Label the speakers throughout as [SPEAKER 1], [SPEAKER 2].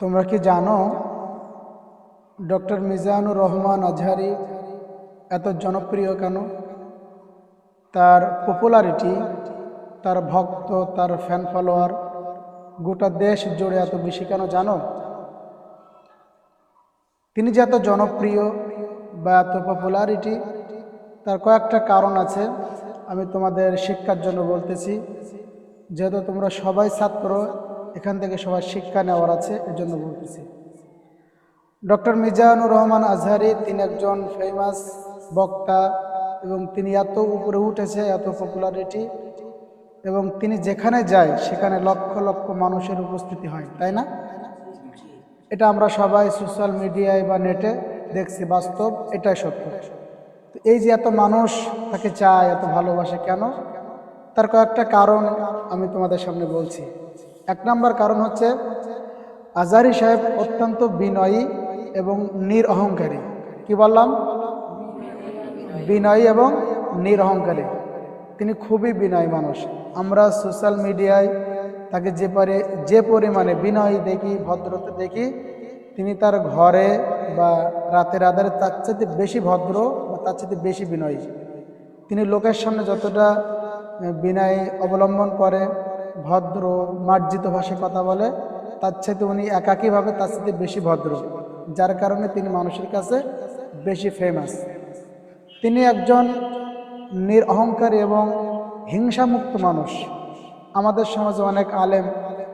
[SPEAKER 1] তোমরা কি জানো ডক্টর মিজানুর রহমান আজহারি এত জনপ্রিয় কেন? তার পপুলারিটি, তার ভক্ত, তার ফ্যান ফলোয়ার গোটা দেশ জুড়ে এত বেশি কেন জানো? তিনি যে এত জনপ্রিয় বা এত পপুলারিটি, তার কয়েকটা কারণ আছে। আমি তোমাদের শিক্ষার জন্য বলতেছি, যেহেতু তোমরা সবাই ছাত্র, এখান থেকে সবাই শিক্ষা নেওয়ার আছে, এজন্য বলতেছি। ডক্টর মিজানুর রহমান আজহারি তিনি একজন ফেমাস বক্তা এবং তিনি এত উপরে উঠেছে, এত পপুলারিটি, এবং তিনি যেখানে যায় সেখানে লক্ষ লক্ষ মানুষের উপস্থিতি হয়, তাই না? এটা আমরা সবাই সোশ্যাল মিডিয়ায় বা নেটে দেখছি, বাস্তব, এটাই সত্য। তো এই যে এত মানুষ তাকে চায়, এত ভালোবাসে কেন? তার কয়েকটা কারণ আমি তোমাদের সামনে বলছি। এক নম্বর কারণ হচ্ছে আজহারি সাহেব অত্যন্ত বিনয়ী এবং নিরহংকারী। কি বললাম? বিনয়ী এবং নিরহংকারী। তিনি খুবই বিনয়ী মানুষ। আমরা সোশ্যাল মিডিয়ায় তাকে যে পরিমাণে বিনয়ী দেখি, ভদ্রতা দেখি, তিনি তার ঘরে বা রাতের আধারে তার চাইতে বেশি ভদ্র বা তার চাইতে বেশি বিনয়ী। তিনি লোকের সামনে যতটা বিনয় অবলম্বন করে, ভদ্র মার্জিত ভাষায় কথা বলে, তার চাইতে উনি একাকীভাবে তার সাথে বেশি ভদ্র, যার কারণে তিনি মানুষের কাছে বেশি ফেমাস। তিনি একজন নিরহংকারী এবং হিংসামুক্ত মানুষ। আমাদের সমাজে অনেক আলেম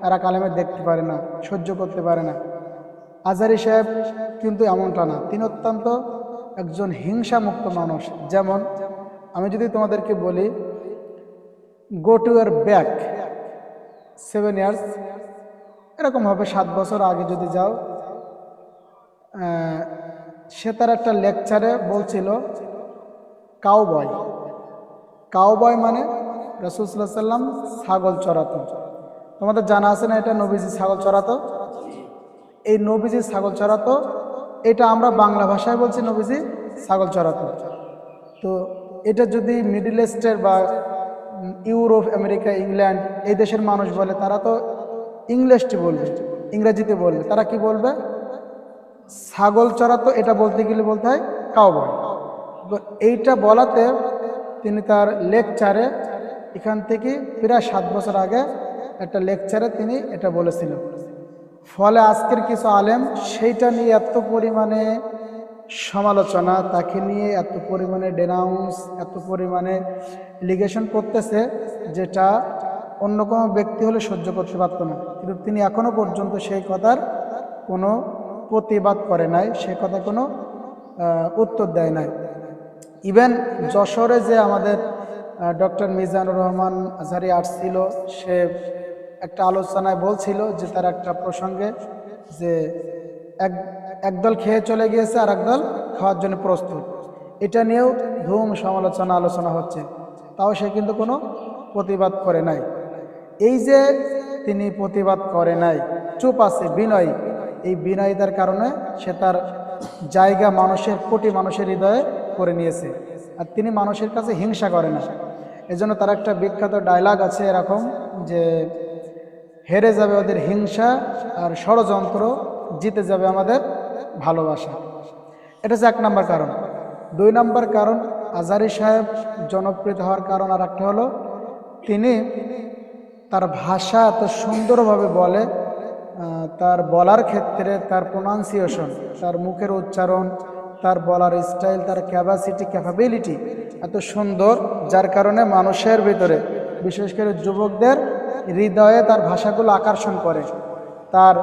[SPEAKER 1] আর এক আলেমের দেখতে পারে না, সহ্য করতে পারে না। আজহারি সাহেব কিন্তু এমনটা না, তিনি অত্যন্ত একজন হিংসামুক্ত মানুষ। যেমন আমি যদি তোমাদেরকে বলি, go to year back 7 years, এরকম হবে 7 বছর আগে যদি যাও, সে তার একটা লেকচারে বলছিল কাউবয়। কাউবয় মানে রাসূল সাল্লাল্লাহু আলাইহি সাল্লাম ছাগল চড়াতো। তোমাদের জানা আছে না এটা নবীজি ছাগল চড়াতো? এই নবীজি ছাগল চড়াতো, এটা আমরা বাংলা ভাষায় বলছি নবীজি ছাগল চড়াতো। তো এটা যদি মিডল ইস্টের বা ইউরোপ, আমেরিকা, ইংল্যান্ড এই দেশের মানুষ বলে, তারা তো ইংলিশটি বলবে, ইংরেজিতে বলবে। তারা কি বলবে? ছাগল চড়াতো, এটা বলতে গেলে বলতে হয় কাউবয়। তো এইটা বলাতে তিনি তার লেকচারে, এখান থেকে প্রায় 7 বছর আগে একটা লেকচারে তিনি এটা বলেছিলেন। ফলে আজকের কিছু আলেম সেইটা নিয়ে এত পরিমাণে সমালোচনা, তাকে নিয়ে এত পরিমাণে ডেনাউন্স, এত পরিমাণে লিগেশন করতেছে, যেটা অন্য কোনো ব্যক্তি হলে সহ্য করতে পারত না। কিন্তু তিনি এখনো পর্যন্ত সেই কথার কোনো প্রতিবাদ করে নাই, সে কথা কোনো উত্তর দেয় নাই। ইভেন যশোরে যে আমাদের ডক্টর মিজানুর রহমান আজহারি আসছিল, সে একটা আলোচনায় বলছিল যে তার একটা প্রসঙ্গে যে একদল খেয়ে চলে গিয়েছে আর একদল খাওয়ার জন্য প্রস্তুত, এটা নিয়েও ধুম আলোচনা হচ্ছে, তাও সে কিন্তু কোনো প্রতিবাদ করে নাই। এই যে তিনি প্রতিবাদ করে নাই, চুপ আছে, বিনয়ী, এই বিনয়িতার কারণে সে তার জায়গা মানুষের, কোটি মানুষের হৃদয়ে করে নিয়েছে। আর তিনি মানুষের কাছে হিংসা করে না। এজন্য তার একটা বিখ্যাত ডায়লগ আছে এরকম যে, হেরে যাবে ওদের হিংসা আর ষড়যন্ত্র, জিতে যাবে আমাদের ভালোবাসা। এটা হচ্ছে 1 নম্বর কারণ। 2 নম্বর কারণ আজহারি সাহেব জনপ্রিয় হওয়ার কারণ আর একটা হলো, তিনি তার ভাষা এত সুন্দরভাবে বলে, তার বলার ক্ষেত্রে তার প্রোনাউন্সিয়েশন, তার মুখের উচ্চারণ, তার বলার স্টাইল, তার ক্যাপাবিলিটি এত সুন্দর, যার কারণে মানুষের ভিতরে, বিশেষ করে যুবকদের হৃদয়ে তার ভাষাগুলো আকর্ষণ করে, তার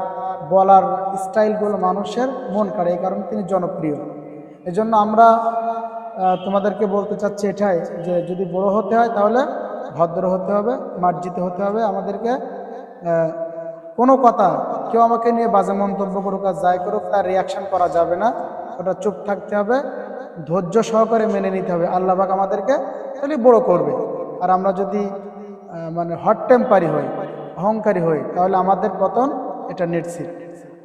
[SPEAKER 1] বলার স্টাইলগুলো মানুষের মন কাড়ে, এই কারণে তিনি জনপ্রিয়। এজন্য আমরা তোমাদেরকে বলতে চাচ্ছি এটাই, যে যদি বড় হতে হয় তাহলে ভদ্র হতে হবে, মার্জিত হতে হবে। আমাদেরকে কোনো কথা, কেউ আমাকে নিয়ে বাজে মন্তব্য করুক আর যাই করুক, তার রিয়াকশান করা যাবে না, ওটা চুপ থাকতে হবে, ধৈর্য সহকারে মেনে নিতে হবে। আল্লাহ পাক আমাদেরকে তাহলে বড় করবে। আর আমরা যদি মানে হট টেম্পারি হই, অহংকারী হই, তাহলে আমাদের পতন এটা নিশ্চিত।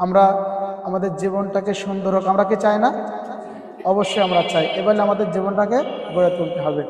[SPEAKER 1] আমরা আমাদের জীবনটাকে সুন্দর হোক, আমরা কি চাই না? অবশ্যই আমরা চাই। এবারে আমাদের জীবনটাকে গড়ে তুলতে হবে।